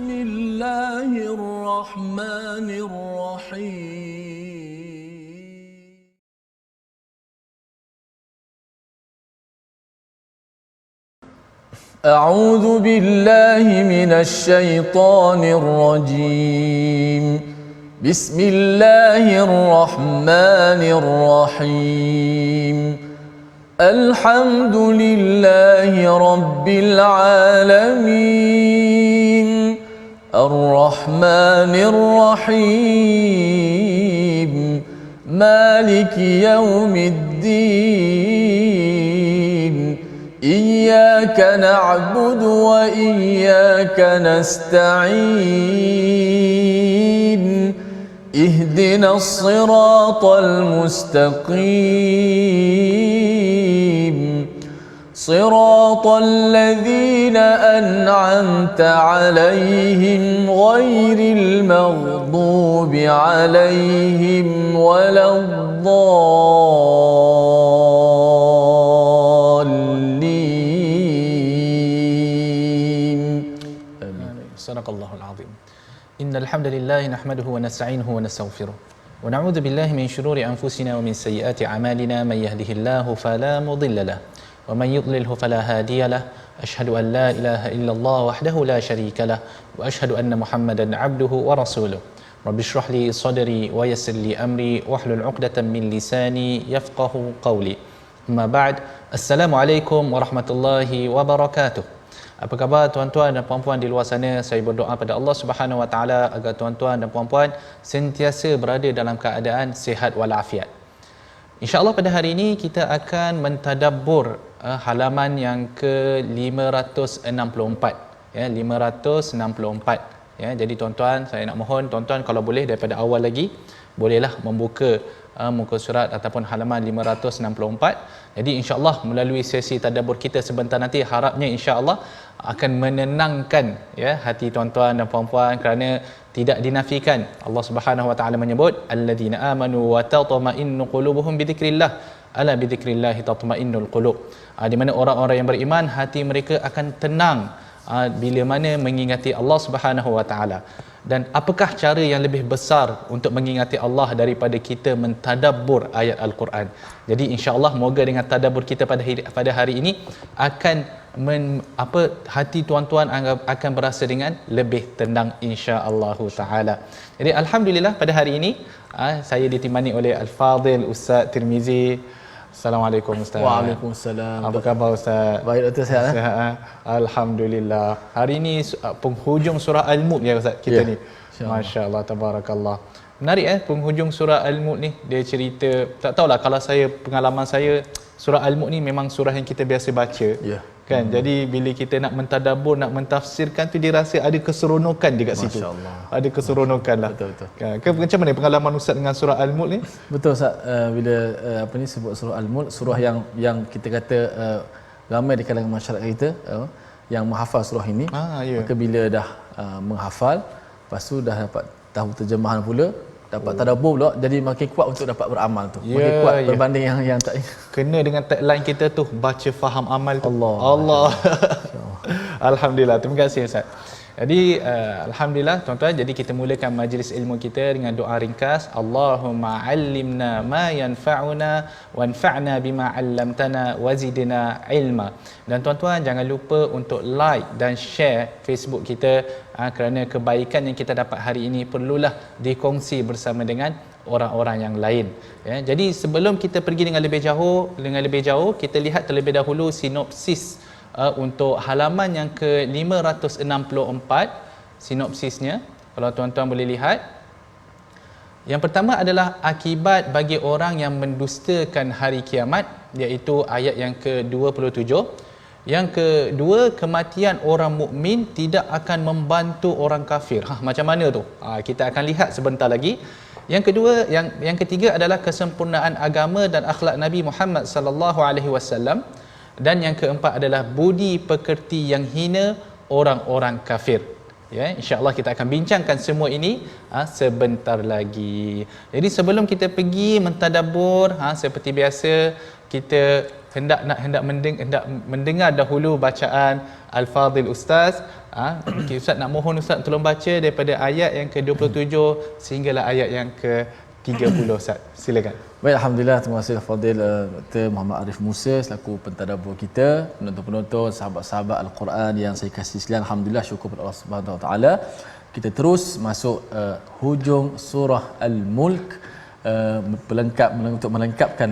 بسم الله الرحمن الرحيم أعوذ بالله من الشيطان الرجيم بسم الله الرحمن الرحيم الحمد لله رب العالمين الرحمن الرحيم مالك يوم الدين إياك نعبد وإياك نستعين اهدنا الصراط المستقيم صراط الذين أنعمت عليهم غير المغضوب عليهم ولا الضالين آمين. صدق الله العظيم. إن الحمد لله نحمده ونستعينه ونستغفره ونعوذ بالله من شرور أنفسنا ومن سيئات أعمالنا من يهده الله فلا مضل له ومن يضلله فلا هادي له أشهد أن لا إله إلا الله وحده لا شريك له وأشهد أن محمدا عبده ورسوله رب اشرح لي صدري ويسر لي أمري واحلل عقدة من لساني يفقه قولي أما بعد السلام عليكم ورحمة الله وبركاته. Apa khabar tuan-tuan dan puan-puan di luar sana? Saya berdoa pada Allah Subhanahu Wa Taala agar tuan-tuan dan puan-puan sentiasa berada dalam keadaan sihat walafiat. InsyaAllah pada hari ini kita akan mentadabbur halaman yang ke-564 ya, 564 ya. Jadi tuan-tuan, saya nak mohon tuan-tuan kalau boleh daripada awal lagi bolehlah membuka muka surat ataupun halaman 564. Jadi insya-Allah melalui sesi tadabbur kita sebentar nanti harapnya insya-Allah akan menenangkan ya hati tuan-tuan dan puan-puan kerana tidak dinafikan Allah Subhanahu Wa Taala menyebut alladzina amanu wa tatma'innu qulubuhum bidzikrillah ala bidzikrillah tatma'innul qulub. Di mana orang-orang yang beriman hati mereka akan tenang bila mana mengingati Allah Subhanahu Wa Taala. Dan apakah cara yang lebih besar untuk mengingati Allah daripada kita mentadabbur ayat Al-Quran. Jadi insya-Allah moga dengan tadabbur kita pada hari ini akan hati tuan-tuan akan berasa dengan lebih tenang insya-Allah taala. Jadi alhamdulillah pada hari ini saya ditemani oleh Al-Fadhil Ustaz Tirmizi. Assalamualaikum Ustaz. Waalaikumsalam. Apa khabar Ustaz? Baik Dr. Sihat. Sihat. Alhamdulillah. Hari ini penghujung surah Al-Mulk ya Ustaz kita ni. Masya-Allah tabarakallah. Menarik penghujung surah Al-Mulk ni dia cerita tak tahulah kalau saya pengalaman saya surah Al-Mulk ni memang surah yang kita biasa baca. Ya. Kan? Jadi bila kita nak mentadabbur, nak mentafsirkan tu dia rasa ada keseronokan dekat situ. Masya-Allah. Ada keseronokan lah. Betul. Kan macam mana pengalaman Ustaz dengan surah Al-Mulk ni? Betul Ustaz, bila sebut surah Al-Mulk, surah yang kita kata ramai di kalangan masyarakat kita yang menghafal surah ini. Ya. Maka bila dah menghafal, lepas tu dah dapat tahu terjemahan pula, dapat tadabbur pula, jadi makin kuat untuk dapat beramal tu. Makin kuat berbanding yang tak kena dengan tagline kita tu, baca faham amal tu. Allah. Alhamdulillah. Terima kasih Ustaz. Jadi alhamdulillah tuan-tuan, jadi kita mulakan majlis ilmu kita dengan doa ringkas. Allahumma 'allimna ma yanfa'una wanfa'na bima 'allamtana wazidna ilma. Dan tuan-tuan jangan lupa untuk like dan share Facebook kita kerana kebaikan yang kita dapat hari ini perlulah dikongsi bersama dengan orang-orang yang lain ya. Jadi sebelum kita pergi dengan lebih jauh kita lihat terlebih dahulu sinopsis untuk halaman yang ke-564 sinopsisnya kalau tuan-tuan boleh lihat. Yang pertama adalah akibat bagi orang yang mendustakan hari kiamat, iaitu ayat yang ke-27. Yang kedua, kematian orang mukmin tidak akan membantu orang kafir. Macam mana tu? Kita akan lihat sebentar lagi. Yang kedua, yang ketiga adalah kesempurnaan agama dan akhlak Nabi Muhammad sallallahu alaihi wasallam. Dan yang keempat adalah budi pekerti yang hina orang-orang kafir. Ya, insya-Allah kita akan bincangkan semua ini sebentar lagi. Jadi sebelum kita pergi mentadabbur, seperti biasa kita hendak mendengar dahulu bacaan Al-Fadhil Ustaz. Ustaz nak mohon Ustaz tolong baca daripada ayat yang ke-27 sehinggalah ayat yang ke-30 Ustaz. Silakan. Baik, alhamdulillah, terima kasih Fadil Dr. Muhammad Arif Musa selaku pentadabbur kita, penonton-penonton, sahabat-sahabat Al-Quran yang saya kasih sekalian. Alhamdulillah, syukur kepada Allah Subhanahu Wa Taala. Kita terus masuk hujung surah Al-Mulk, untuk melengkapkan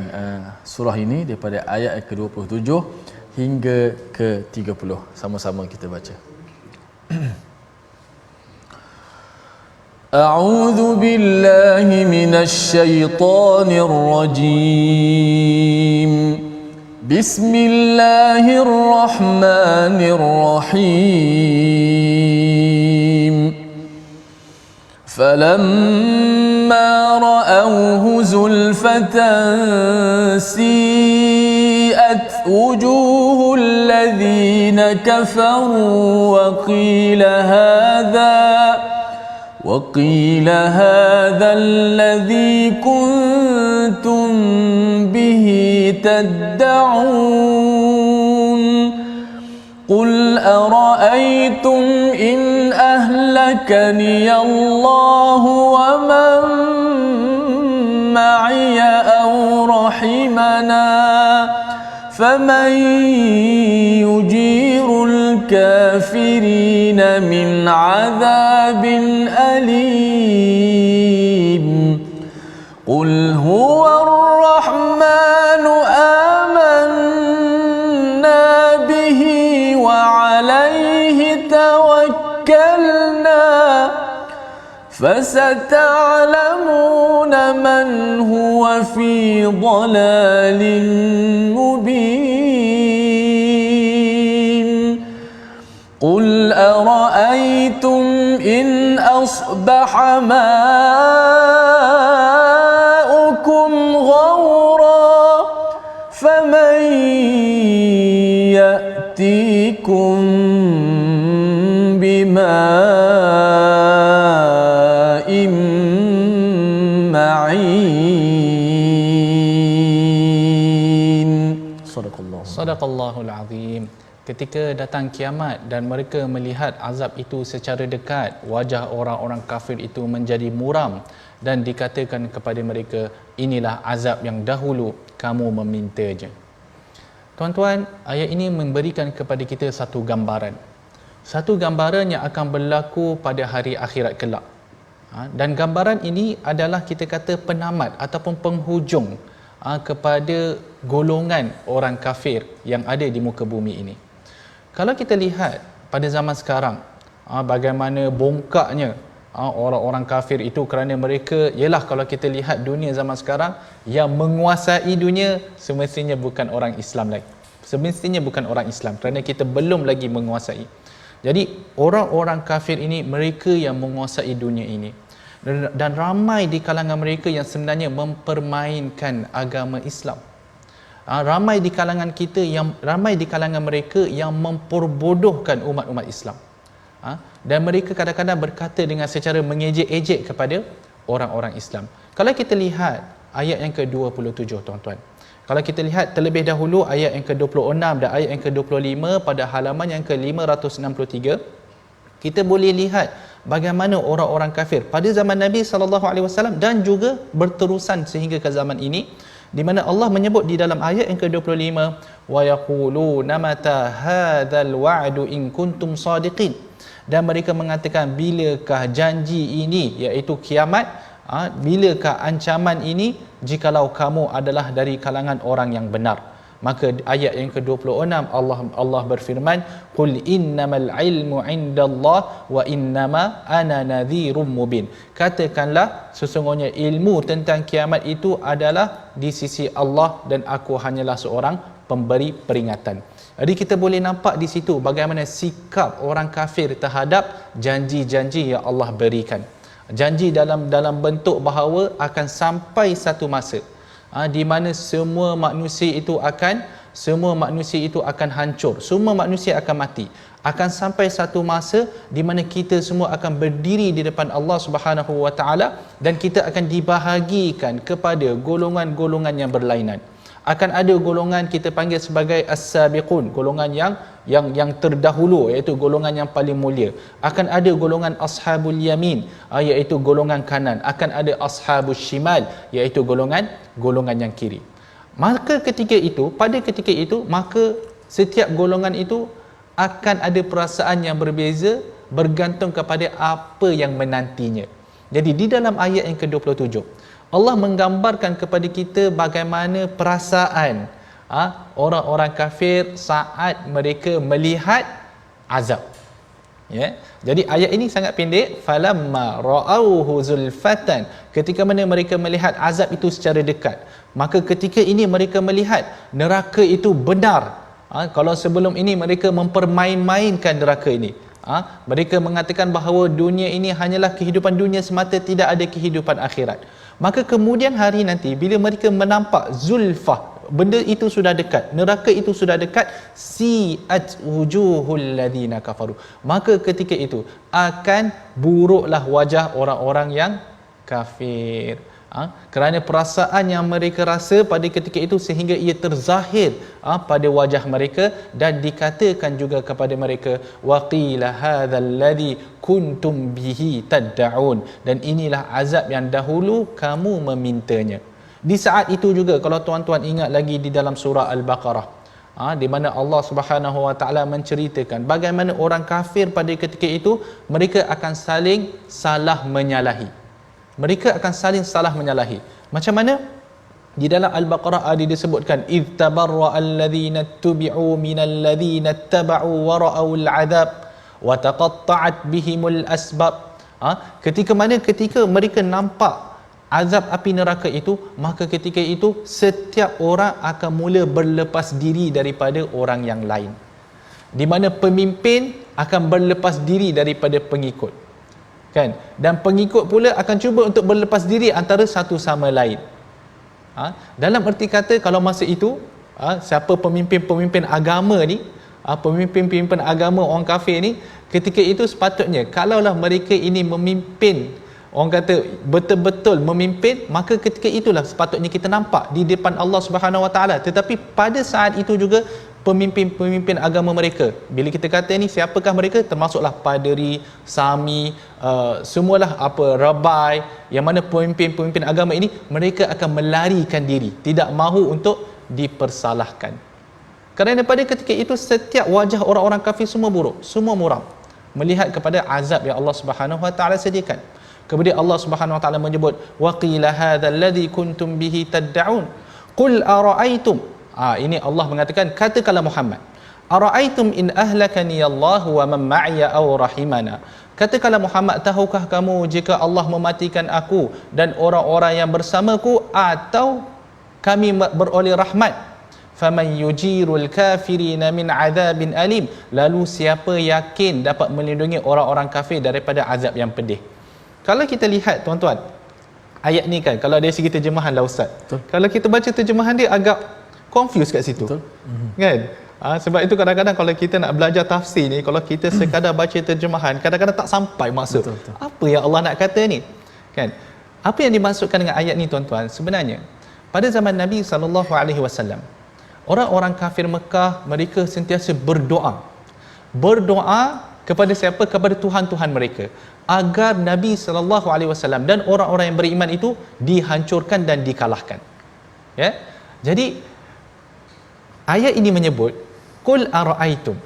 surah ini daripada ayat ke-27 hingga ke-30. Sama-sama kita baca. أعوذ بالله من الشيطان الرجيم بسم الله الرحمن الرحيم فلما رأوه زلفة سيئت وجوه الذين كفروا وقيل هذا الذي كنتم به تدعون قل أرأيتم إن أهلكني الله ومن معي أو رحمنا فمن يجير الكافرين من عذاب أليم قل هو الرحمن آمنا به وعليه توكلنا فستعلمون من هو في ضلال مبين قل أرأيتم إن أصبح ماؤكم غورا فمن يأتيكم بماء معين Sadaqallahul Azim. Ketika datang kiamat dan mereka melihat azab itu secara dekat, wajah orang-orang kafir itu menjadi muram dan dikatakan kepada mereka, inilah azab yang dahulu kamu memintanya. Tuan-tuan, ayat ini memberikan kepada kita satu gambaran. Satu gambaran yang akan berlaku pada hari akhirat kelak. Dan gambaran ini adalah kita kata penamat ataupun penghujung kepada golongan orang kafir yang ada di muka bumi ini. Kalau kita lihat pada zaman sekarang, bagaimana bongkaknya orang-orang kafir itu, kerana mereka, ialah kalau kita lihat dunia zaman sekarang, yang menguasai dunia semestinya bukan orang Islam lagi. Semestinya bukan orang Islam, kerana kita belum lagi menguasai. Jadi orang-orang kafir ini, mereka yang menguasai dunia ini. Dan ramai di kalangan mereka yang sebenarnya mempermainkan agama Islam. Ramai di kalangan kita ramai di kalangan mereka yang memperbodohkan umat-umat Islam. Dan mereka kadang-kadang berkata dengan secara mengejek-ejek kepada orang-orang Islam. Kalau kita lihat ayat yang ke-27, tuan-tuan. Kalau kita lihat terlebih dahulu ayat yang ke-26 dan ayat yang ke-25 pada halaman yang ke-563, kita boleh lihat bagaimana orang-orang kafir pada zaman Nabi SAW dan juga berterusan sehingga ke zaman ini, di mana Allah menyebut di dalam ayat yang ke-25, wa yaquluna mata hadzal wa'du in kuntum sadiqin, dan mereka mengatakan, bilakah janji ini, iaitu kiamat, bilakah ancaman ini, jikalau kamu adalah dari kalangan orang yang benar. Maka ayat yang ke-26 Allah berfirman, qul innamal ilmu indallah wa innama ana nadhirum mubin. Katakanlah, sesungguhnya ilmu tentang kiamat itu adalah di sisi Allah dan aku hanyalah seorang pemberi peringatan. Jadi kita boleh nampak di situ bagaimana sikap orang kafir terhadap janji-janji yang Allah berikan. Janji dalam bentuk bahawa akan sampai satu masa di mana semua manusia itu akan hancur, semua manusia akan mati. Akan sampai satu masa di mana kita semua akan berdiri di depan Allah Subhanahu Wa Taala dan kita akan dibahagikan kepada golongan-golongan yang berlainan. akan ada golongan kita panggil sebagai as-sabiqun, golongan yang terdahulu, iaitu golongan yang paling mulia. Akan ada golongan ashabul yamin, iaitu golongan kanan. Akan ada ashabus shimal, iaitu golongan yang kiri. Maka pada ketika itu maka setiap golongan itu akan ada perasaan yang berbeza bergantung kepada apa yang menantinya. Jadi di dalam ayat yang ke-27 Allah menggambarkan kepada kita bagaimana perasaan orang-orang kafir saat mereka melihat azab. Ya. Jadi ayat ini sangat pendek. Falamma ra'auhu zulfatan, ketika mana mereka melihat azab itu secara dekat, maka ketika ini mereka melihat neraka itu benar. Kalau sebelum ini mereka mempermain-mainkan neraka ini, mereka mengatakan bahawa dunia ini hanyalah kehidupan dunia semata, tidak ada kehidupan akhirat. Maka kemudian hari nanti bila mereka menampak zulfah, benda itu sudah dekat, neraka itu sudah dekat, si'at wujuhul ladina kafaru, maka ketika itu akan buruklah wajah orang-orang yang kafir. Kerana perasaan yang mereka rasa pada ketika itu sehingga ia terzahir pada wajah mereka, dan dikatakan juga kepada mereka waqila hadzal ladzi kuntum bihi tad'un, dan inilah azab yang dahulu kamu memintanya. Di saat itu juga kalau tuan-tuan ingat lagi di dalam surah Al-Baqarah, di mana Allah Subhanahu Wa Taala menceritakan bagaimana orang kafir pada ketika itu mereka akan saling salah menyalahi. Mereka akan saling salah menyalahi. Macam mana? Di dalam Al-Baqarah ada disebutkan idz tabarra alladhina tubi'u minal ladhina taba'u wa ra'awul 'adzab wa taqatta'at bihimul asbab. Ketika mereka nampak azab api neraka itu, maka ketika itu setiap orang akan mula berlepas diri daripada orang yang lain. Di mana pemimpin akan berlepas diri daripada pengikut. Kan? Dan pengikut pula akan cuba untuk berlepas diri antara satu sama lain. Dalam erti kata kalau masa itu siapa pemimpin-pemimpin agama ni, pemimpin-pemimpin agama orang kafir ni, ketika itu sepatutnya kalaulah mereka ini memimpin, orang kata betul-betul memimpin, maka ketika itulah sepatutnya kita nampak di depan Allah Subhanahu Wa Taala. Tetapi pada saat itu juga pemimpin-pemimpin agama mereka, bila kita kata ni siapakah mereka, termasuklah paderi, sami, semualah rabai, yang mana pemimpin-pemimpin agama ini mereka akan melarikan diri, tidak mahu untuk dipersalahkan. Kerana pada ketika itu setiap wajah orang-orang kafir semua buruk, semua muram melihat kepada azab yang Allah Subhanahu Wa Taala sediakan. Kemudian Allah Subhanahu Wa Taala menyebut waqila hadzal ladzi kuntum bihi tad'un qul ara'aytum. Ini Allah mengatakan, katakanlah Muhammad, ara'aytum in ahlakani Allah wa man ma'iya aw rahimana. Katakanlah Muhammad, tahukah kamu jika Allah mematikan aku dan orang-orang yang bersamaku, atau kami beroleh rahmat, faman yujirul kafirina min azabin alim, lalu siapa yakin dapat melindungi orang-orang kafir daripada azab yang pedih. Kalau kita lihat tuan-tuan, ayat ni kan, kalau dari segi terjemahan lah Ustaz, kalau kita baca terjemahan dia agak confused kat situ. Betul. Kan? Sebab itu kadang-kadang kalau kita nak belajar tafsir ni, kalau kita sekadar baca terjemahan, kadang-kadang tak sampai maksud. Betul. Apa yang Allah nak kata ni? Kan? Apa yang dimaksudkan dengan ayat ni tuan-tuan? Sebenarnya pada zaman Nabi SAW, orang-orang kafir Mekah mereka sentiasa berdoa. Berdoa kepada siapa? Kepada Tuhan-Tuhan mereka, agar Nabi SAW dan orang-orang yang beriman itu dihancurkan dan dikalahkan. Ya? Jadi ayat ini menyebut qul ara'aytum,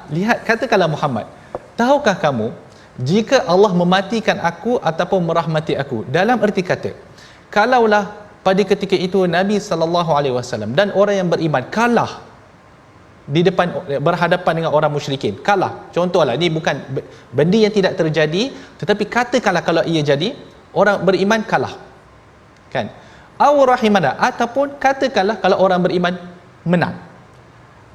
lihat, katakanlah Muhammad, tahukah kamu jika Allah mematikan aku ataupun merahmati aku? Dalam erti kata, kalaulah pada ketika itu Nabi SAW dan orang yang beriman kalah di depan, berhadapan dengan orang musyrikin, kalah. Contohlah, ini bukan benda yang tidak terjadi, tetapi katakanlah kalau ia jadi, orang beriman kalah, kan? Aw rahimana, ataupun katakanlah kalau orang beriman menang,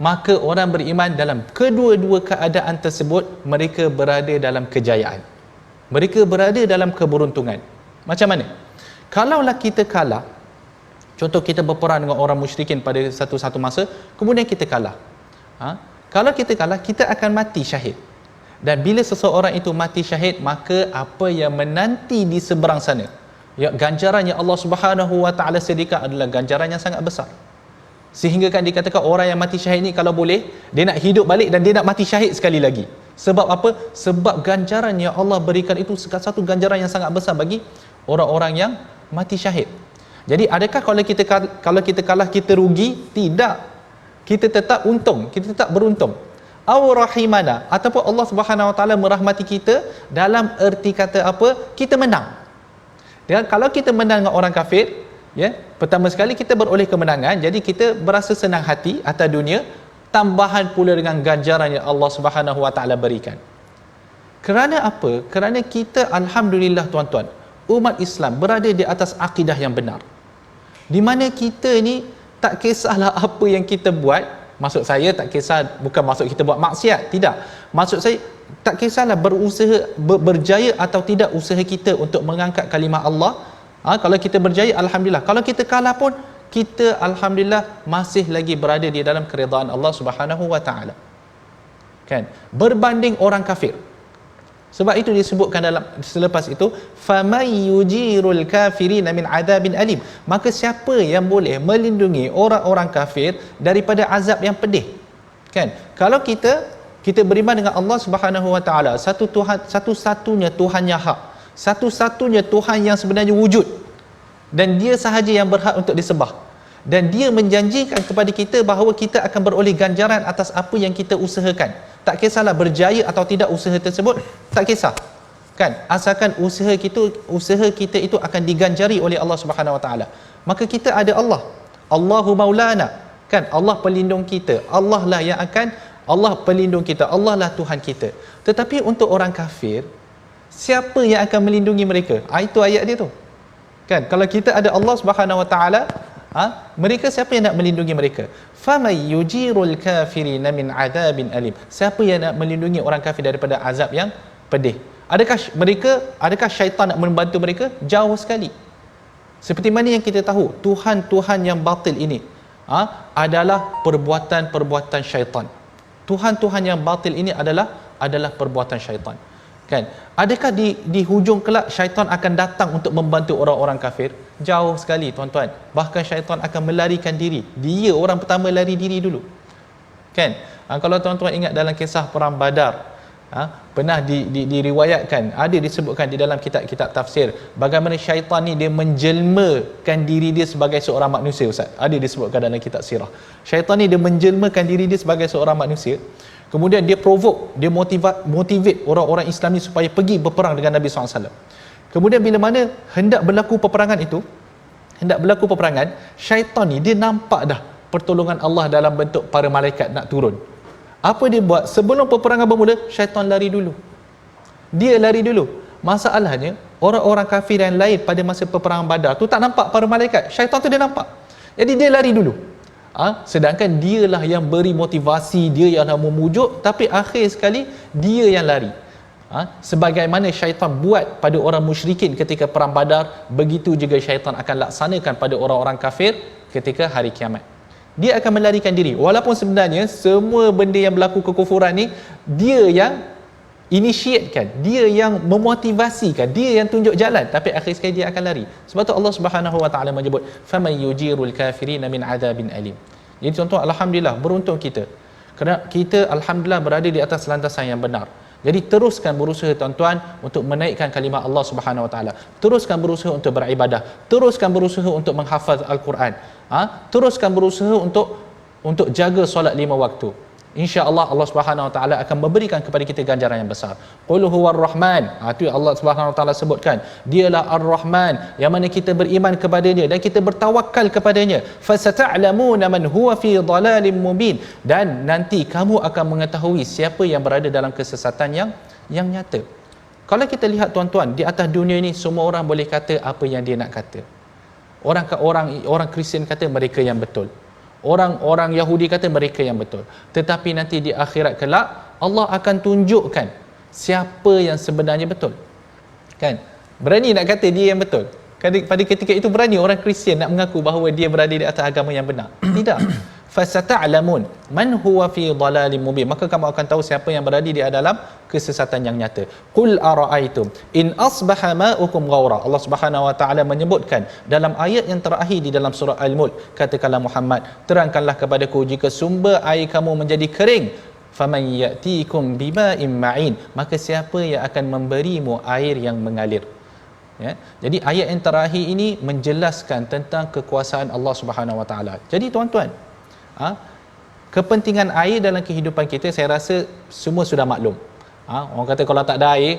maka orang beriman dalam kedua-dua keadaan tersebut mereka berada dalam kejayaan, mereka berada dalam keberuntungan. Macam mana? Kalaulah kita kalah, contoh kita berperang dengan orang musyrikin pada satu masa, kemudian kita kalah, kalau kita kalah, kita akan mati syahid. Dan bila seseorang itu mati syahid, maka apa yang menanti di seberang sana, ya, ganjaran yang Allah Subhanahu Wa Taala sediakan adalah ganjaran yang sangat besar. Sehingga kan dikatakan orang yang mati syahid ni kalau boleh dia nak hidup balik dan dia nak mati syahid sekali lagi. Sebab apa? Sebab ganjaran yang Allah berikan itu satu ganjaran yang sangat besar bagi orang-orang yang mati syahid. Jadi adakah kalau kita kalah kita rugi? Tidak. Kita tetap untung, kita tetap beruntung. Aw rahimana, ataupun Allah Subhanahu Wa Taala merahmati kita dalam erti kata apa? Kita menang. Dan kalau kita menang dengan orang kafir, ya, pertama sekali kita beroleh kemenangan, jadi kita berasa senang hati atas dunia, tambahan pula dengan ganjaran yang Allah Subhanahu Wa Taala berikan. Kerana apa? Kerana kita alhamdulillah tuan-tuan, umat Islam berada di atas akidah yang benar. Di mana kita ni tak kisahlah apa yang kita buat, maksud saya tak kisah bukan maksud kita buat maksiat, tidak. Maksud saya tak kisahlah berusaha berjaya atau tidak usaha kita untuk mengangkat kalimah Allah. Kalau kita berjaya alhamdulillah, kalau kita kalah pun kita alhamdulillah masih lagi berada di dalam keridaan Allah Subhanahu Wa Taala. Kan? Berbanding orang kafir. Sebab itu disebutkan dalam selepas itu, faman yujirul kafirina min adabin alim, maka siapa yang boleh melindungi orang-orang kafir daripada azab yang pedih. Kan? Kalau kita beriman dengan Allah Subhanahu Wa Taala, satu Tuhan, satu-satunya Tuhan yang hak, satu-satunya Tuhan yang sebenarnya wujud, dan dia sahaja yang berhak untuk disembah, dan dia menjanjikan kepada kita bahawa kita akan beroleh ganjaran atas apa yang kita usahakan. Tak kisahlah berjaya atau tidak usaha tersebut, tak kisah. Kan? Asalkan usaha kita itu akan diganjari oleh Allah Subhanahu Wa Taala. Maka kita ada Allah. Allahu Maulana. Kan? Allah pelindung kita. Allah lah yang akan, Allah pelindung kita. Allah lah Tuhan kita. Tetapi untuk orang kafir, siapa yang akan melindungi mereka? Itu ayat dia tu. Kan? Kalau kita ada Allah Subhanahu Wa Taala, mereka siapa yang nak melindungi mereka? Faman yujirul kafirina min adabin alim. Siapa yang nak melindungi orang kafir daripada azab yang pedih? Adakah syaitan nak membantu mereka? Jauh sekali. Seperti mana yang kita tahu, Tuhan-Tuhan yang batil ini adalah perbuatan-perbuatan syaitan. Tuhan-Tuhan yang batil ini adalah perbuatan syaitan. Kan? Adakah di hujung kelak syaitan akan datang untuk membantu orang-orang kafir? Jauh sekali tuan-tuan. Bahkan syaitan akan melarikan diri. Dia orang pertama lari diri dulu. Kan? Kalau tuan-tuan ingat dalam kisah perang Badar, pernah diriwayatkan, ada disebutkan di dalam kitab-kitab tafsir, bagaimana syaitan ni dia menjelmakan diri dia sebagai seorang manusia, Ustaz. Ada disebutkan dalam kitab sirah. Syaitan ni dia menjelmakan diri dia sebagai seorang manusia. Kemudian dia provoke, dia motivate orang-orang Islam ni supaya pergi berperang dengan Nabi SAW. Kemudian bila mana hendak berlaku peperangan, syaitan ni dia nampak dah pertolongan Allah dalam bentuk para malaikat nak turun. Apa dia buat? Sebelum peperangan bermula, syaitan lari dulu. Dia lari dulu. Masalahnya, orang-orang kafir yang lain pada masa peperangan Badar tu tak nampak para malaikat. Syaitan tu dia nampak. Jadi dia lari dulu. Sedangkan dialah yang beri motivasi, dia yang memujuk, tapi akhir sekali dia yang lari. Sebagaimana syaitan buat pada orang musyrikin ketika perang Badar, begitu juga syaitan akan laksanakan pada orang-orang kafir ketika hari kiamat. Dia akan melarikan diri, walaupun sebenarnya semua benda yang berlaku kekufuran ni dia yang initiatekan, dia yang memotivasikan, dia yang tunjuk jalan, tapi akhir sekali dia akan lari. Sebab tu Allah Subhanahu Wa Taala menyebut faman yujirul kafirina min adabin alim. Jadi tuan-tuan, alhamdulillah beruntung kita, kerana kita alhamdulillah berada di atas landasan yang benar. Jadi teruskan berusaha tuan-tuan untuk menaikkan kalimah Allah Subhanahu Wa Taala. Teruskan berusaha untuk beribadah. Teruskan berusaha untuk menghafaz Al-Quran. Teruskan berusaha untuk jaga solat 5 waktu. Insya-Allah Allah Subhanahu Wa Taala akan memberikan kepada kita ganjaran yang besar. Qul huwar rahman. Itu Allah Subhanahu Wa Taala sebutkan. Dialah Ar-Rahman yang mana kita beriman kepadanya dan kita bertawakal kepadanya. Fasata'lamuna man huwa fi dhalalin mubin. Dan nanti kamu akan mengetahui siapa yang berada dalam kesesatan yang nyata. Kalau kita lihat tuan-tuan, di atas dunia ini semua orang boleh kata apa yang dia nak kata. Orang Kristian kata mereka yang betul. Orang Yahudi kata mereka yang betul. Tetapi nanti di akhirat kelak Allah akan tunjukkan siapa yang sebenarnya betul. Kan? Berani nak kata dia yang betul. Pada ketika itu berani orang Kristian nak mengaku bahawa dia berada di atas agama yang benar. Tidak. fasata'lamun man huwa fi dhalalin mubin, maka kamu akan tahu siapa yang berada di dalam kesesatan yang nyata. Qul ara'aitum in asbaha ma'ukum ghaura, Allah Subhanahu wa taala menyebutkan dalam ayat yang terakhir di dalam surah Al-Mulk, katakanlah Muhammad, terangkanlah kepadaku jika sumber air kamu menjadi kering, faman ya'tikum bima'in ma'in, maka siapa yang akan memberimu air yang mengalir. Ya, jadi ayat yang terakhir ini menjelaskan tentang kekuasaan Allah Subhanahu wa taala. Jadi tuan-tuan, kepentingan air dalam kehidupan kita saya rasa semua sudah maklum. Orang kata kalau tak ada air,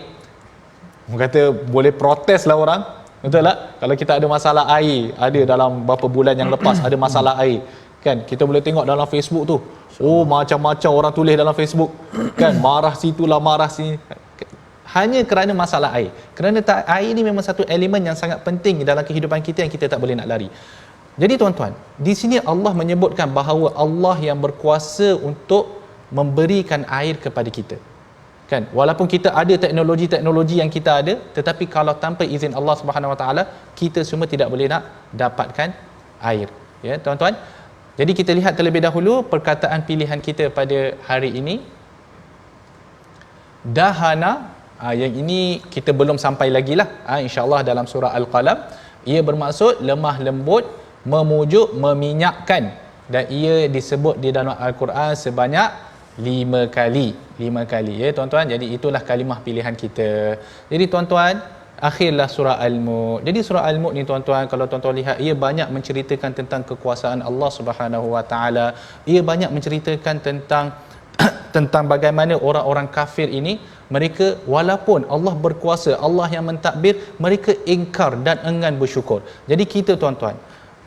orang kata boleh protes lah orang, betul tak? Kalau kita ada masalah air, ada dalam beberapa bulan yang lepas ada masalah air, kan kita boleh tengok dalam Facebook tu, oh macam-macam orang tulis dalam Facebook, kan marah situlah marah sini, hanya kerana masalah air. Kerana air ni memang satu elemen yang sangat penting dalam kehidupan kita yang kita tak boleh nak lari. Jadi tuan-tuan, di sini Allah menyebutkan bahawa Allah yang berkuasa untuk memberikan air kepada kita. Kan? Walaupun kita ada teknologi-teknologi yang kita ada, tetapi kalau tanpa izin Allah Subhanahu Wa Taala, kita semua tidak boleh nak dapatkan air. Ya, tuan-tuan. Jadi kita lihat terlebih dahulu perkataan pilihan kita pada hari ini. Dahana, yang ini kita belum sampai lagi lah. InsyaAllah dalam surah Al-Qalam. Ia bermaksud lemah lembut, memujuk, meminyakkan, dan ia disebut di dalam Al-Quran sebanyak 5 kali. 5 kali, ya tuan-tuan. Jadi itulah kalimah pilihan kita. Jadi tuan-tuan, akhirlah surah Al-Mulk. Jadi surah Al-Mulk ni tuan-tuan, kalau tuan-tuan lihat, ia banyak menceritakan tentang kekuasaan Allah Subhanahu Wa Taala. Ia banyak menceritakan tentang bagaimana orang-orang kafir ini, mereka walaupun Allah berkuasa, Allah yang mentadbir, mereka ingkar dan enggan bersyukur. Jadi kita tuan-tuan,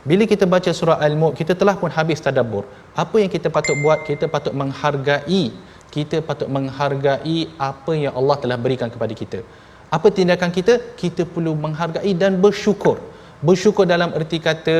bila kita baca surah Al-Mulk, kita telah pun habis tadabbur. Apa yang kita patut buat? Kita patut menghargai. Kita patut menghargai apa yang Allah telah berikan kepada kita. Apa tindakan kita? Kita perlu menghargai dan bersyukur. Bersyukur dalam erti kata,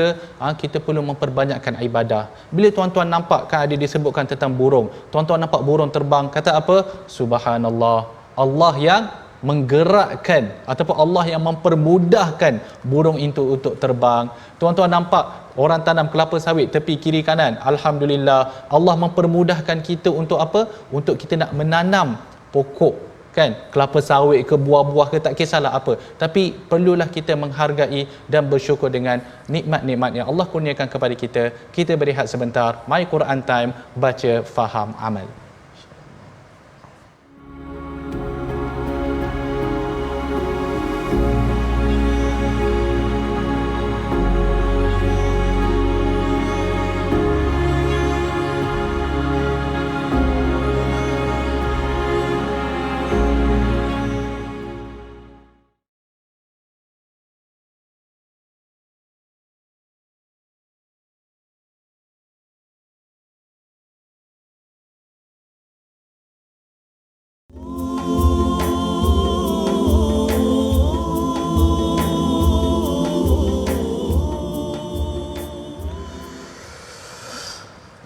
kita perlu memperbanyakkan ibadah. Bila tuan-tuan nampak, kan ada disebutkan tentang burung. Tuan-tuan nampak burung terbang, kata apa? Subhanallah. Allah yang menggerakkan ataupun Allah yang mempermudahkan burung itu untuk terbang. Tuan-tuan nampak orang tanam kelapa sawit tepi kiri kanan, alhamdulillah, Allah mempermudahkan kita untuk apa? Untuk kita nak menanam pokok, kan, kelapa sawit ke buah-buah ke, tak kisahlah apa, tapi perlulah kita menghargai dan bersyukur dengan nikmat-nikmat yang Allah kurniakan kepada kita. Kita berehat sebentar. My Quran Time, baca, faham, amal.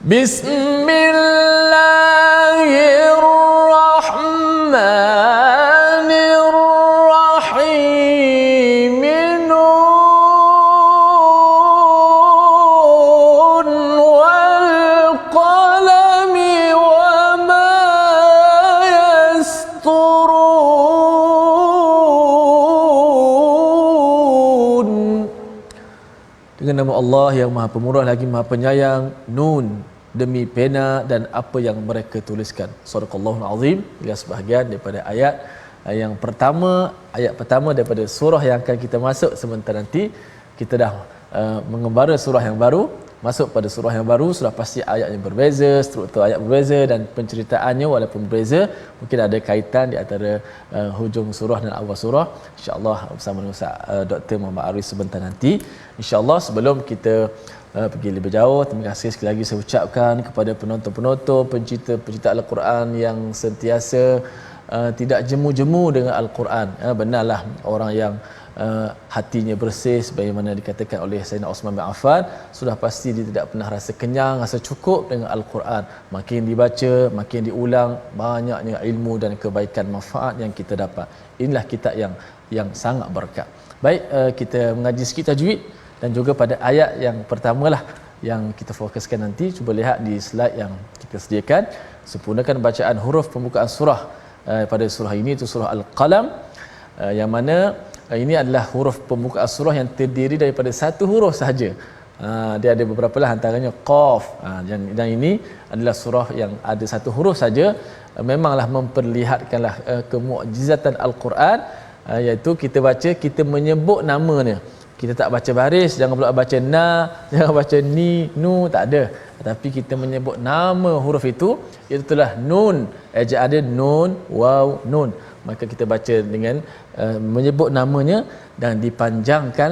Bismillahirrahmanirrahim. Nun wal qalami wa ma yasturun. Dengan nama Allah yang Maha Pemurah lagi Maha Penyayang. Nun, demi pena dan apa yang mereka tuliskan. Sadaqallahul Azim. Ia sebahagian daripada ayat yang pertama, ayat pertama daripada surah yang akan kita masuk sebentar nanti. Kita dah mengembara surah yang baru, masuk pada surah yang baru. Sudah pasti ayat yang berbeza, struktur ayat berbeza dan penceritaannya walaupun berbeza, mungkin ada kaitan di antara hujung surah dan awal surah. InsyaAllah bersama dengan Ustaz Dr. Muhammad Arif sebentar nanti. InsyaAllah sebelum kita pergi lebih jauh, terima kasih sekali lagi saya ucapkan kepada penonton-penonton, pencinta Al-Quran yang sentiasa tidak jemu-jemu dengan Al-Quran. Benarlah orang yang hatinya bersih sebagaimana dikatakan oleh Sayyidina Osman bin Affan, sudah pasti dia tidak pernah rasa kenyang, rasa cukup dengan Al-Quran. Makin dibaca, makin diulang, banyaknya ilmu dan kebaikan manfaat yang kita dapat. Inilah kitab yang sangat berkat. Baik, kita mengaji sikit tajwid dan juga pada ayat yang pertamalah yang kita fokuskan nanti. Cuba lihat di slide yang kita sediakan. Sempurnakan bacaan huruf pembukaan surah pada surah ini, itu surah Al-Qalam, yang mana ini adalah huruf pembukaan surah yang terdiri daripada satu huruf sahaja. Dia ada beberapa lah, antaranya Qaf. Dan ini adalah surah yang ada satu huruf saja. Memanglah memperlihatkanlah kemukjizatan Al-Quran, iaitu kita baca, kita menyebut namanya. Kita tak baca baris, jangan pula baca na, jangan baca ni, nu, tak ada. Tapi kita menyebut nama huruf itu, itulah nun. Ejaan ada nun, waw, nun. Maka kita baca dengan menyebut namanya dan dipanjangkan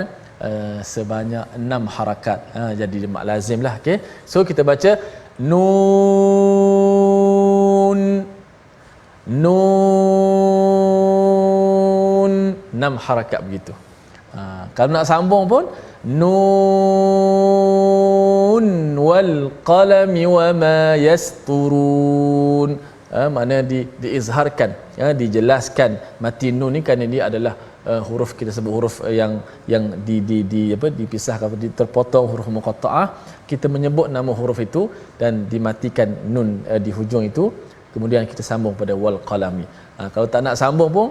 sebanyak 6 harakat. Jadi mak lazim lah. Okay? So kita baca nun, nun, 6 harakat begitu. Kalau nak sambung pun nun wal qalami wa ma yasturun. Mana diizharkan, dijelaskan mati nun ni kerana dia adalah huruf, kita sebut huruf yang dipisahkan, terpotong huruf muqatta'ah. Kita menyebut nama huruf itu dan dimatikan nun di hujung itu, kemudian kita sambung pada wal qalami. Kalau tak nak sambung pun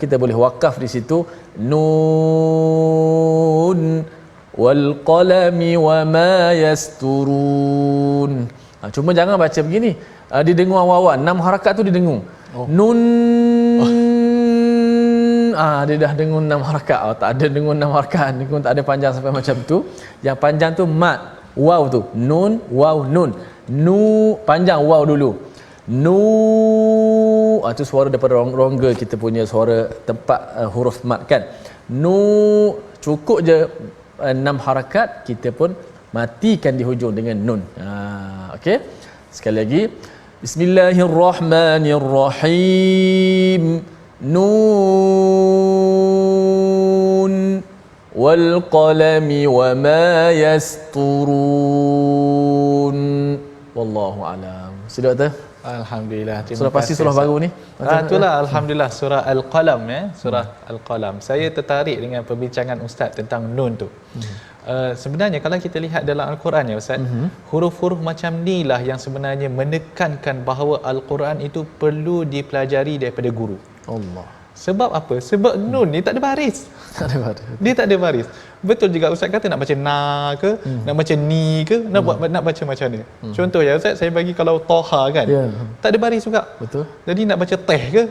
kita boleh wakaf di situ, nun wal qalami wa ma yasturun. Cuma jangan baca begini, didengung awal-awal 6 harakat tu didengung. Nun, dia dah dengung 6 harakat. Tak ada dengung 6 harakat, dengung tak ada panjang sampai macam tu. Yang panjang tu mat, waw tu, nun, waw, nun. Nu panjang waw dulu. Nu, tu suara daripada rongga kita punya suara tempat huruf mat kan. Nu, cukup je 6 harakat, kita pun matikan di hujung dengan nun. Okey. Sekali lagi. Bismillahirrahmanirrahim. Nun wal qalami wa ma yasturun. Wallahu alam. Sila Doktor. Alhamdulillah. Surah pasti surah baru ni. Itulah alhamdulillah surah Al-Qalam surah Al-Qalam. Saya tertarik dengan perbincangan ustaz tentang nun tu. Sebenarnya kalau kita lihat dalam Al-Quran ya ustaz, huruf-huruf macam ni lah yang sebenarnya menekankan bahawa Al-Quran itu perlu dipelajari daripada guru. Allah. Sebab apa? Sebab nun ni tak ada baris. Tak ada baris. Dia tak ada baris. Betul juga ustaz kata nak baca na ke, nak baca ni ke, nak baca macam ni. Contoh ya ustaz, saya bagi kalau Toha kan. Tak ada baris juga. Betul. Jadi nak baca teh ke?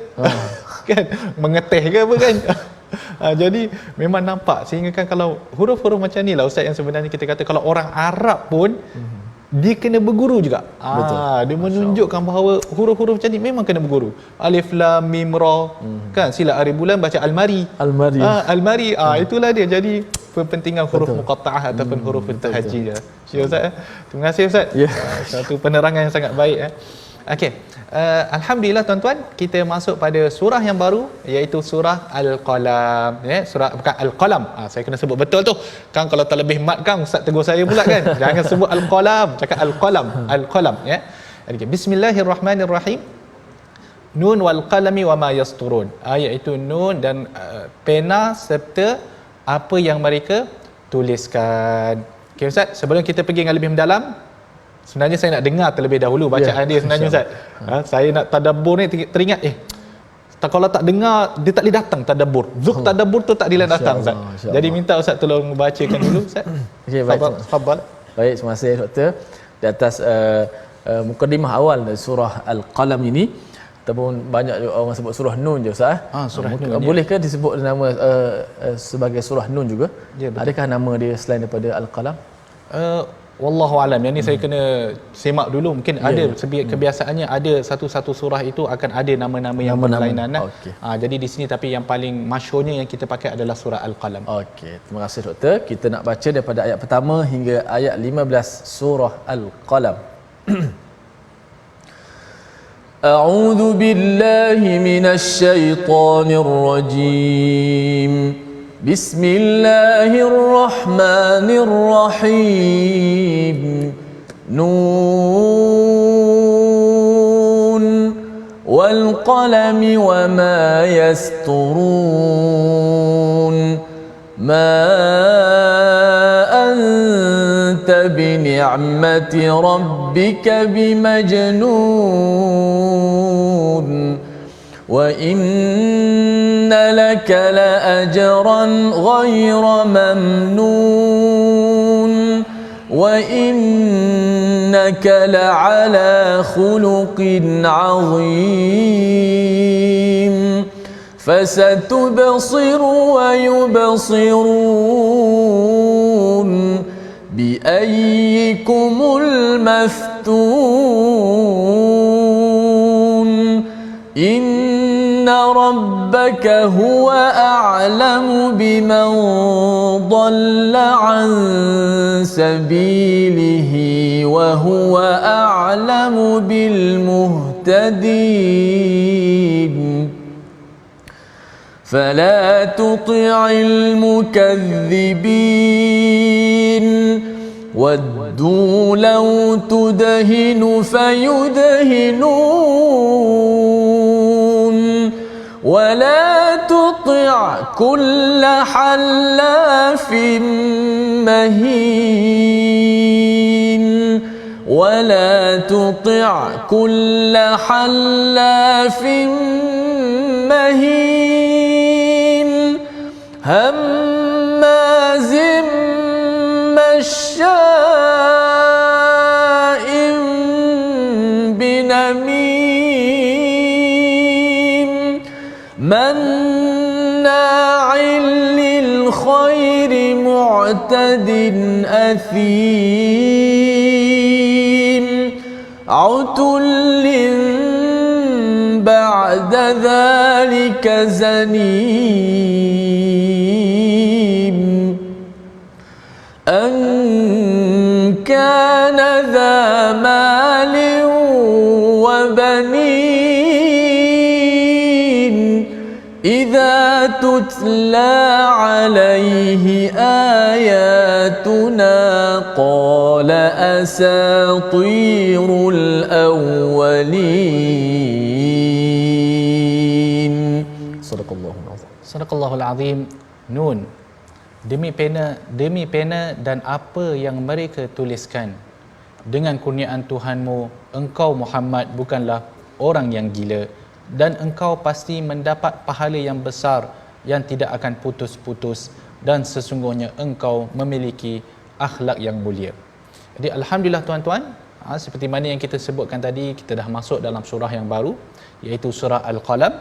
Kan mengeteh ke apa kan? Jadi memang nampak, sehingga kan kalau huruf-huruf macam ni lah ustaz, yang sebenarnya kita kata kalau orang Arab pun dia kena berguru juga. Dia menunjukkan bahawa huruf-huruf macam ni memang kena berguru. Alif lam mim ra, kan silap hari bulan baca almari. Almari. Itulah dia. Jadi kepentingan huruf muqatta'ah ataupun huruf tahajji ya. Ustaz. Terima kasih ustaz. Satu penerangan yang sangat baik. Okey. Alhamdulillah tuan-tuan, kita masuk pada surah yang baru, iaitu surah Al-Qalam. Surah bukan Al-Qalam. Saya kena sebut betul tu. Kan kalau terlebih mat kan ustaz tegur saya pula kan. Jangan sebut Al-Qalam, cakap Al-Qalam. Al-Qalam ya. Okay. Bismillahirrahmanirrahim. Nun wal qalami wa ma yasturun. Iaitu nun dan pena serta apa yang mereka tuliskan. Okey ustaz, sebelum kita pergi dengan lebih mendalam, sebenarnya saya nak dengar terlebih dahulu bacaan dia sebenarnya ustaz. Saya nak tadabbur ni teringat kalau tak dengar dia tak boleh datang tadabbur. Tadabbur tu tak boleh datang ustaz. Jadi minta ustaz tolong bacakan dulu ustaz. Okey, baik. Tafadhal. Baik, terima kasih doktor. Di atas mukadimah awal dari surah Al-Qalam ini, ataupun banyak orang sebut surah Nun je ustaz. Surah Nun. Bolehkah disebut nama sebagai surah Nun juga? Adakah nama dia selain daripada Al-Qalam? Wallahu alam. Yang ni saya kena semak dulu. Mungkin ada kebiasaannya ada satu-satu surah itu akan ada nama-nama yang berlainan. Jadi di sini tapi yang paling masyhurnya yang kita pakai adalah surah Al-Qalam. Okey, terima kasih doktor. Kita nak baca daripada ayat pertama hingga ayat 15 surah Al-Qalam. A'udzu billahi minasy syaithanir rajim. بسم الله الرحمن الرحيم نون والقلم وما يسطرون ما أنت بنعمة ربك بمجنون وإن لك لأجرا غير ممنون وإنك لعلى خلق عظيم فستبصر ويبصرون بأيكم المفتون إن ربك هو أعلم بمن ضل عن سبيله وهو أعلم بالمهتدين فلا تطع المكذبين ودوا لو تدهن فيدهنون ولا تطع كل حلاف مهين ولا تطع كل حلاف مهين هماز مشاء بنميم مناع للخير معتد أثيم عتل بعد ذلك زنيم أن كان ذا مال وبنين إذا تتلى عليه آياتنا قال أساطير الأولين صدق الله العظيم. Sadaqallahul Azim. Nun. Demi pena dan apa yang mereka tuliskan. Dengan kurniaan Tuhanmu, engkau Muhammad bukanlah orang yang gila, dan engkau pasti mendapat pahala yang besar yang tidak akan putus-putus, dan sesungguhnya engkau memiliki akhlak yang mulia. Jadi alhamdulillah tuan-tuan, seperti mana yang kita sebutkan tadi, kita dah masuk dalam surah yang baru, iaitu surah Al-Qalam,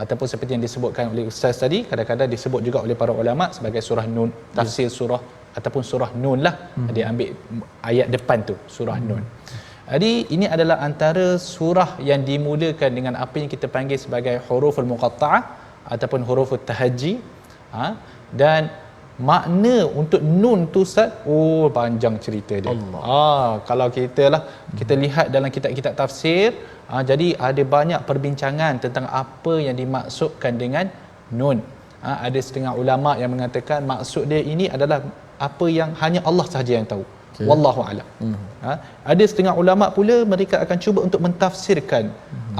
ataupun seperti yang disebutkan oleh ustaz tadi, kadang-kadang disebut juga oleh para ulama sebagai surah Nun, tafsir surah ataupun surah Nun lah. Dia ambil ayat depan tu, surah Nun. Jadi ini adalah antara surah yang dimulakan dengan apa yang kita panggil sebagai huruful muqatta'ah ataupun hurufut tahajji. Dan makna untuk Nun tu Ustaz, panjang cerita dia. Kalau kita lihat dalam kitab-kitab tafsir, jadi ada banyak perbincangan tentang apa yang dimaksudkan dengan Nun. Ada setengah ulama yang mengatakan maksud dia ini adalah apa yang hanya Allah sahaja yang tahu. Wallahu a'lam. Ada setengah ulama pula mereka akan cuba untuk mentafsirkan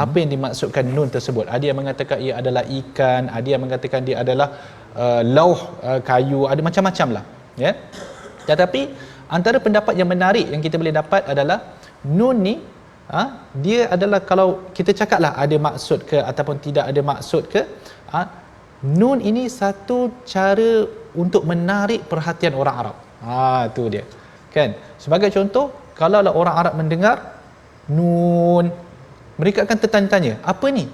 apa yang dimaksudkan Nun tersebut. Ada yang mengatakan ia adalah ikan, ada yang mengatakan dia adalah lauh kayu, ada macam-macam lah, ya. Tetapi antara pendapat yang menarik yang kita boleh dapat adalah Nun ni dia adalah, kalau kita cakaplah ada maksud ke ataupun tidak ada maksud ke, Nun ini satu cara untuk menarik perhatian orang Arab. Tu dia. Kan? Sebagai contoh, kalaulah orang Arab mendengar Nun, mereka akan tertanya-tanya, apa ni?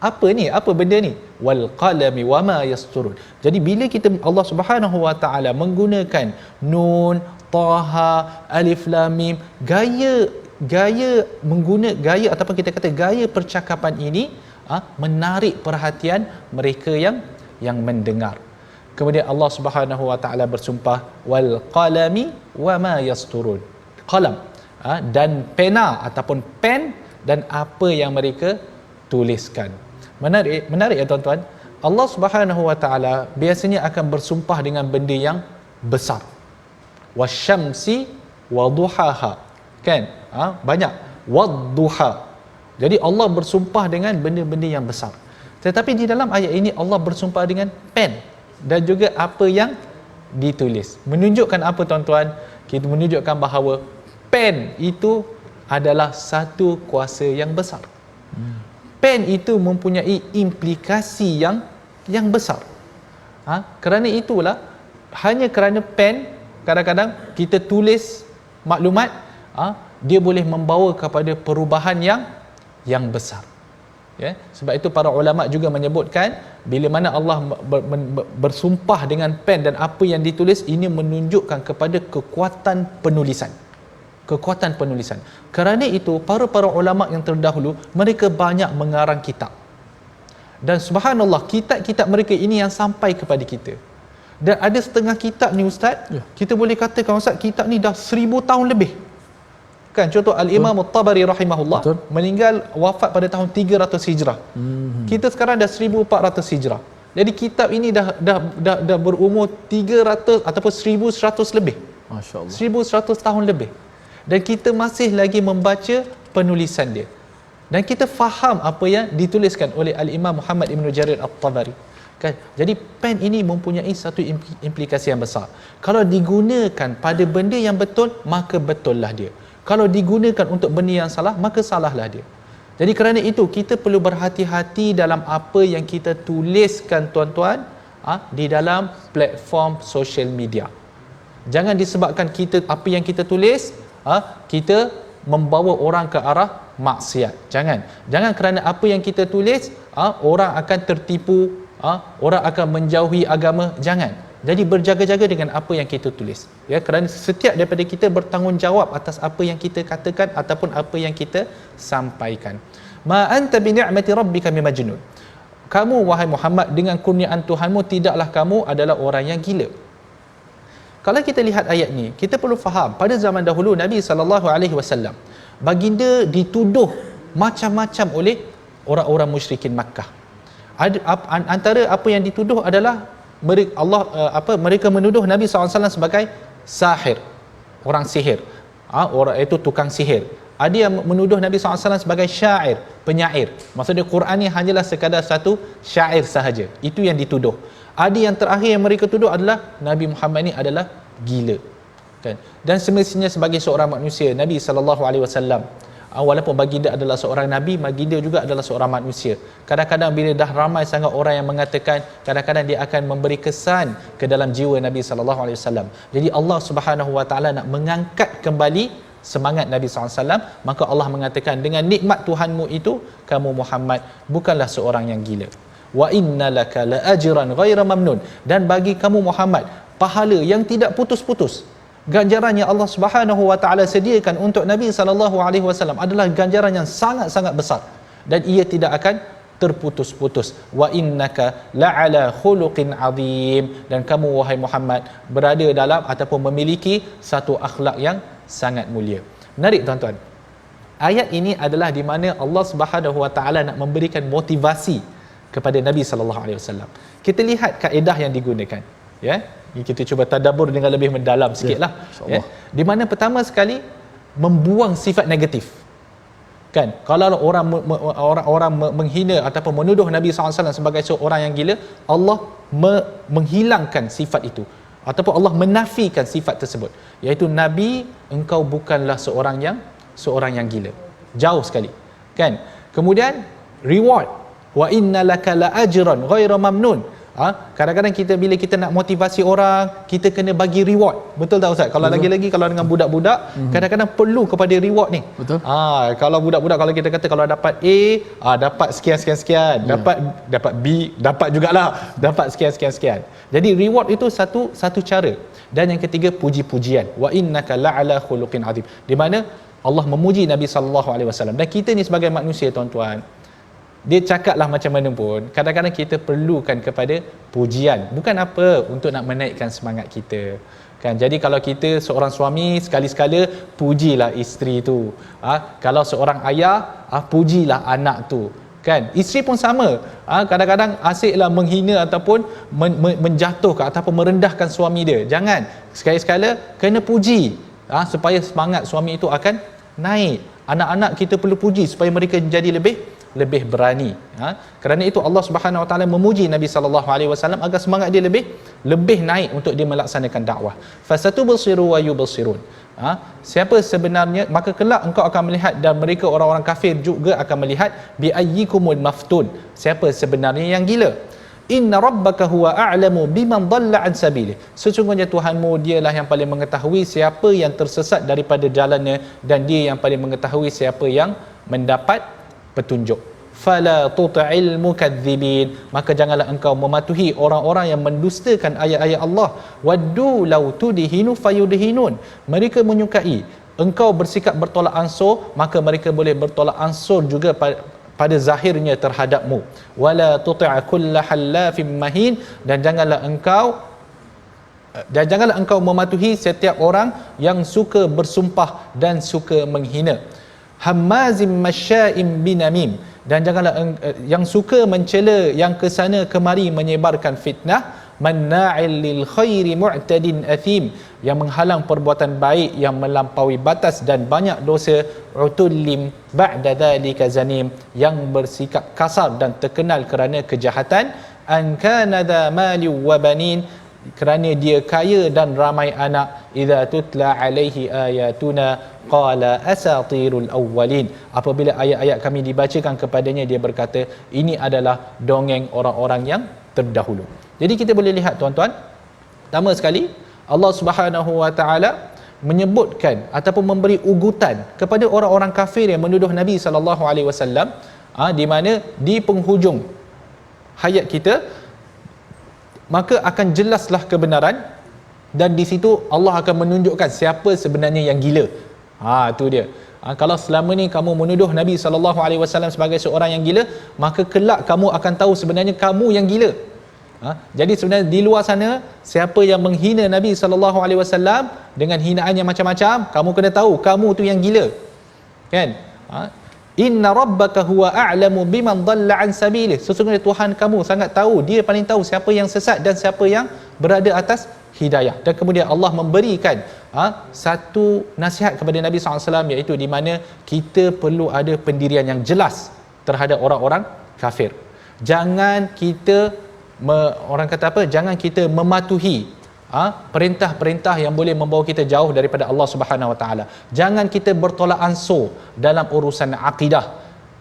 Apa ni? Apa benda ni? Wal qalami wama yasturun. Jadi bila kita Allah Subhanahu wa taala menggunakan Nun, Taha, Alif Lam Mim, gaya ataupun kita kata gaya percakapan ini menarik perhatian mereka yang mendengar. Kemudian Allah Subhanahu wa taala bersumpah wal qalami wama yasturun. Qalam dan pena ataupun pen dan apa yang mereka tuliskan. Menarik ya tuan-tuan. Allah Subhanahu wa taala biasanya akan bersumpah dengan benda yang besar. Wasyamsi waduhaha. Kan? Banyak wadduha. Jadi Allah bersumpah dengan benda-benda yang besar. Tetapi di dalam ayat ini Allah bersumpah dengan pen dan juga apa yang ditulis. Menunjukkan apa tuan-tuan? kita menunjukkan bahawa pen itu adalah satu kuasa yang besar. Pen itu mempunyai implikasi yang besar. Kerana itulah, hanya kerana pen, kadang-kadang kita tulis maklumat, dia boleh membawa kepada perubahan yang besar. Ya, sebab itu para ulama juga menyebutkan bila mana Allah bersumpah dengan pen dan apa yang ditulis, ini menunjukkan kepada kekuatan penulisan. Kekuatan penulisan. Kerana itu para ulama yang terdahulu mereka banyak mengarang kitab. Dan subhanallah, kitab-kitab mereka ini yang sampai kepada kita. Dan ada setengah kitab ni ustaz, kita boleh katakan ustaz, kitab ni dah 1000 tahun lebih. Kan, contoh Al-Imam At-Tabari rahimahullah meninggal wafat pada tahun 300 Hijrah. Kita sekarang dah 1400 Hijrah. Jadi kitab ini dah berumur 300 ataupun 1100 lebih. Masya-Allah. 1100 tahun lebih. Dan kita masih lagi membaca penulisan dia. Dan kita faham apa yang dituliskan oleh Al-Imam Muhammad Ibn Jarir At-Tabari. Kan? Jadi pen ini mempunyai satu implikasi yang besar. Kalau digunakan pada benda yang betul, maka betullah dia. Kalau digunakan untuk benda yang salah, maka salahlah dia. Jadi kerana itu kita perlu berhati-hati dalam apa yang kita tuliskan tuan-tuan, di dalam platform social media. Jangan disebabkan kita apa yang kita tulis, kita membawa orang ke arah maksiat. Jangan kerana apa yang kita tulis, orang akan tertipu, orang akan menjauhi agama. Jangan. Jadi berjaga-jaga dengan apa yang kita tulis. Ya, kerana setiap daripada kita bertanggungjawab atas apa yang kita katakan ataupun apa yang kita sampaikan. Ma anta bi ni'mati rabbika bimajnun. Kamu wahai Muhammad, dengan kurniaan Tuhanmu tidaklah kamu adalah orang yang gila. Kalau kita lihat ayat ni, kita perlu faham pada zaman dahulu Nabi SAW, baginda dituduh macam-macam oleh orang-orang musyrikin Makkah. Antara apa yang dituduh adalah mereka menuduh Nabi SAW sebagai sahir, orang sihir, orang itu tukang sihir. Ada yang menuduh Nabi SAW sebagai syair, penyair. Maksudnya Quran ni hanyalah sekadar satu syair sahaja. Itu yang dituduh. Ada yang terakhir yang mereka tuduh adalah Nabi Muhammad ni adalah gila. Kan? Dan semestinya sebagai seorang manusia, Nabi SAW, walaupun baginda adalah seorang Nabi, baginda juga adalah seorang manusia. Kadang-kadang bila dah ramai sangat orang yang mengatakan, kadang-kadang dia akan memberi kesan ke dalam jiwa Nabi SAW. Jadi Allah Subhanahu Wa Taala nak mengangkat kembali semangat Nabi SAW. Maka Allah mengatakan, dengan nikmat Tuhanmu itu, kamu Muhammad bukanlah seorang yang gila. Wa innalaka la ajran ghaira mamnun. Dan bagi kamu Muhammad, pahala yang tidak putus-putus. Ganjaran yang Allah Subhanahu Wa Taala sediakan untuk Nabi sallallahu alaihi wasallam adalah ganjaran yang sangat-sangat besar dan ia tidak akan terputus-putus. Wa innaka la'ala khuluqin azim. Dan kamu wahai Muhammad berada dalam ataupun memiliki satu akhlak yang sangat mulia. Menarik tuan-tuan. Ayat ini adalah di mana Allah Subhanahu Wa Taala nak memberikan motivasi kepada Nabi sallallahu alaihi wasallam. Kita lihat kaedah yang digunakan, ya. Kita cuba tadabbur dengan lebih mendalam sikitlah, ya. Di mana pertama sekali membuang sifat negatif. Kan, kalau orang menghina ataupun menuduh Nabi SAW sebagai seorang yang gila, Allah menghilangkan sifat itu ataupun Allah menafikan sifat tersebut, iaitu Nabi, engkau bukanlah seorang yang gila. Jauh sekali. Kan? Kemudian reward, wa innalaka la ajran ghaira mamnun. Kadang-kadang kita bila kita nak motivasi orang, kita kena bagi reward. Betul tak Ustaz? Kalau lagi-lagi kalau dengan budak-budak, kadang-kadang perlu kepada reward ni. Betul. Kalau budak-budak, kalau kita kata kalau dapat A, dapat sekian, dapat B, dapat jugalah, dapat sekian. Jadi reward itu satu cara. Dan yang ketiga, puji-pujian. Wa innaka la'ala khuluqin azim. Di mana Allah memuji Nabi sallallahu alaihi wasallam. Dan kita ni sebagai manusia tuan-tuan, dia cakaplah macam mana pun, kadang-kadang kita perlukan kepada pujian. Bukan apa, untuk nak menaikkan semangat kita. Kan? Jadi kalau kita seorang suami, sekali-sekala pujilah isteri tu. Kalau seorang ayah, pujilah anak tu. Kan? Isteri pun sama. Kadang-kadang asyiklah menghina ataupun menjatuhkan ataupun merendahkan suami dia. Jangan. Sekali-sekala kena puji, supaya semangat suami itu akan naik. Anak-anak kita perlu puji supaya mereka jadi lebih lebih berani. Kerana itu Allah Subhanahu Wa Taala memuji Nabi sallallahu alaihi wasallam agar semangat dia lebih naik untuk dia melaksanakan dakwah. Fasatubsiru wa yubsirun. Siapa sebenarnya, maka kelak engkau akan melihat dan mereka orang-orang kafir juga akan melihat, bi ayyikumul maftun, siapa sebenarnya yang gila. Inna rabbaka huwa a'lamu biman dhalla an sabilih, sesungguhnya Tuhanmu dialah yang paling mengetahui siapa yang tersesat daripada jalannya, dan dia yang paling mengetahui siapa yang mendapat petunjuk. Fala tuti'il mukadzibin, maka janganlah engkau mematuhi orang-orang yang mendustakan ayat-ayat Allah. Waddu law tudhinu fayudhinun, mereka menyukai engkau bersikap bertolak ansur, maka mereka boleh bertolak ansur juga pada zahirnya terhadapmu. Wala tuti' kulla hallafin mahin, dan janganlah engkau mematuhi setiap orang yang suka bersumpah dan suka menghina. Hammazim masya'im binamim, dan janganlah yang suka mencela, yang ke sana kemari menyebarkan fitnah. Manna'il lil khairi mu'tadin athim, yang menghalang perbuatan baik, yang melampaui batas dan banyak dosa. Utullim ba'da dhalika zanim, yang bersikap kasar dan terkenal kerana kejahatan. An kana dha mali wa banin, kerana dia kaya dan ramai anak. Idza tutla alaihi ayatuna qala asatirul awwalin, apabila ayat-ayat kami dibacakan kepadanya, dia berkata ini adalah dongeng orang-orang yang terdahulu. Jadi kita boleh lihat tuan-tuan, pertama sekali Allah Subhanahu Wa Taala menyebutkan ataupun memberi ugutan kepada orang-orang kafir yang menuduh Nabi sallallahu alaihi wasallam, di mana di penghujung hayat kita maka akan jelaslah kebenaran, dan di situ Allah akan menunjukkan siapa sebenarnya yang gila. Itu dia. Kalau selama ni kamu menuduh Nabi sallallahu alaihi wasallam sebagai seorang yang gila, maka kelak kamu akan tahu sebenarnya kamu yang gila. Jadi sebenarnya di luar sana, siapa yang menghina Nabi sallallahu alaihi wasallam dengan hinaan yang macam-macam, kamu kena tahu kamu tu yang gila. Kan? Inna rabbaka huwa a'lamu biman dhalla an sabilih, sesungguhnya Tuhan kamu sangat tahu, dia paling tahu siapa yang sesat dan siapa yang berada atas hidayah. Dan kemudian Allah memberikan satu nasihat kepada Nabi SAW, iaitu di mana kita perlu ada pendirian yang jelas terhadap orang-orang kafir. Jangan kita orang kata apa? Jangan kita mematuhi perintah-perintah yang boleh membawa kita jauh daripada Allah Subhanahu Wa Taala. Jangan kita bertolak ansur dalam urusan akidah.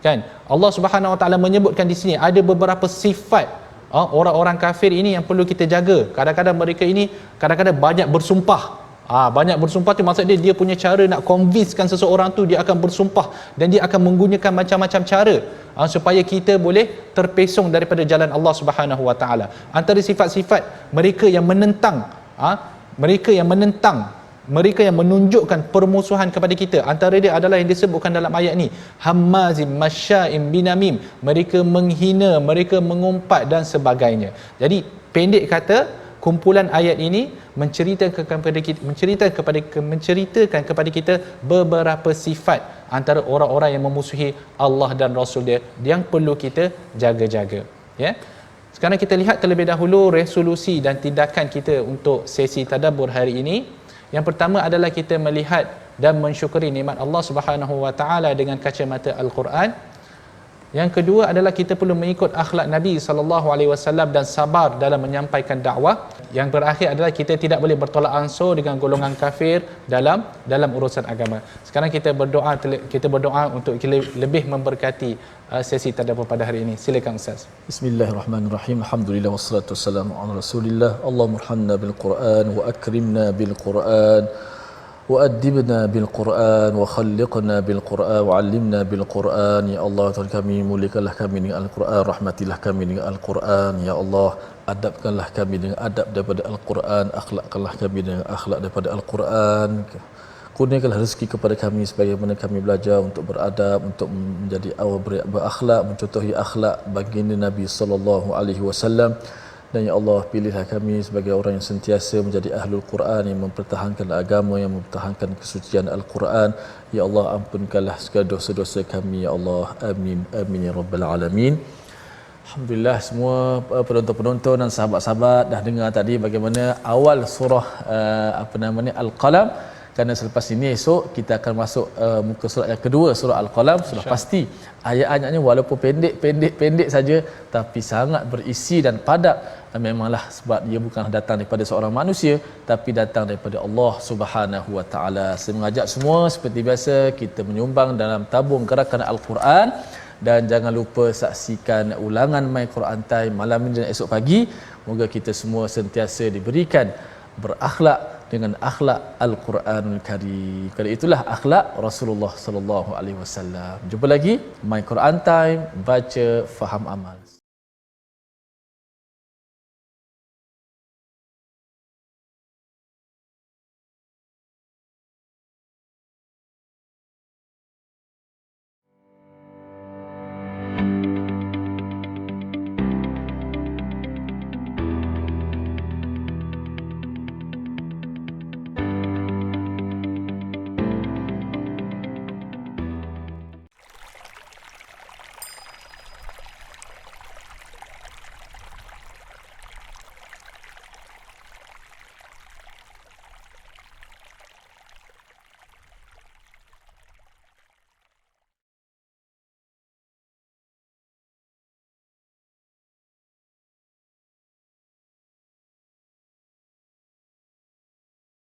Kan? Allah Subhanahu Wa Taala menyebutkan di sini ada beberapa sifat orang-orang kafir ini yang perlu kita jaga. Kadang-kadang mereka ini banyak bersumpah. Banyak bersumpah tu maksud dia punya cara nak convincekan seseorang tu, dia akan bersumpah dan dia akan menggunakan macam-macam cara supaya kita boleh terpesong daripada jalan Allah Subhanahu Wa Taala. Antara sifat-sifat mereka yang menentang, mereka yang menunjukkan permusuhan kepada kita, antara dia adalah yang disebutkan dalam ayat ni, hammazim masya'im binamim, mereka menghina, mereka mengumpat dan sebagainya. Jadi pendek kata, kumpulan ayat ini menceritakan kepada kita beberapa sifat antara orang-orang yang memusuhi Allah dan Rasul dia yang perlu kita jaga-jaga. Ya. Sekarang kita lihat terlebih dahulu resolusi dan tindakan kita untuk sesi tadabbur hari ini. Yang pertama adalah kita melihat dan mensyukuri nikmat Allah Subhanahu Wa Taala dengan kacamata Al-Quran. Yang kedua adalah kita perlu mengikut akhlak Nabi sallallahu alaihi wasallam dan sabar dalam menyampaikan dakwah. Yang terakhir adalah kita tidak boleh bertolak ansur dengan golongan kafir dalam urusan agama. Sekarang kita berdoa untuk lebih memberkati sesi tadabbur pada hari ini. Silakan Ustaz. Bismillahirrahmanirrahim. Alhamdulillah wassalatu wassalamu ala Rasulillah. Allahumma arhamna bil Quran wa akrimna bil Quran. وأدبنا بالقرآن وخلقنا بالقرآن وعلمنا بالقرآن. Ya Allah, Tuhan kami, muliakanlah kami dengan Al-Quran, rahmatilah kami dengan Al-Quran. Ya Allah, adabkanlah kami dengan adab daripada Al-Quran, akhlakkanlah kami dengan akhlak daripada Al-Quran. Kurniakanlah rezeki kepada kami sebagaimana kami belajar untuk beradab, untuk menjadi awal berakhlak, mencontohi akhlak baginda Nabi sallallahu alaihi wasallam. Dan ya Allah, pilihlah kami sebagai orang yang sentiasa menjadi ahlul Quran, yang mempertahankan agama, yang mempertahankan kesucian Al-Quran. Ya Allah, ampunkanlah segala dosa-dosa kami, ya Allah. Amin, amin ya rabbal alamin. Alhamdulillah, semua penonton-penonton dan sahabat-sahabat dah dengar tadi bagaimana awal surah Al-Qalam kerana selepas ini esok kita akan masuk muka surat yang kedua, surah Al-Qalam. Sudah pasti ayat-ayatnya walaupun pendek saja tapi sangat berisi dan padat. Dan memanglah sebab dia bukan datang daripada seorang manusia tapi datang daripada Allah Subhanahu Wa Taala. Saya mengajak semua seperti biasa kita menyumbang dalam tabung gerakan Al-Quran, dan jangan lupa saksikan ulangan My Quran Time malam ini dan esok pagi. Moga kita semua sentiasa diberikan berakhlak dengan akhlak Al-Quranul Karim. Kerana itulah akhlak Rasulullah sallallahu alaihi wasallam. Jumpa lagi My Quran Time, baca faham amal.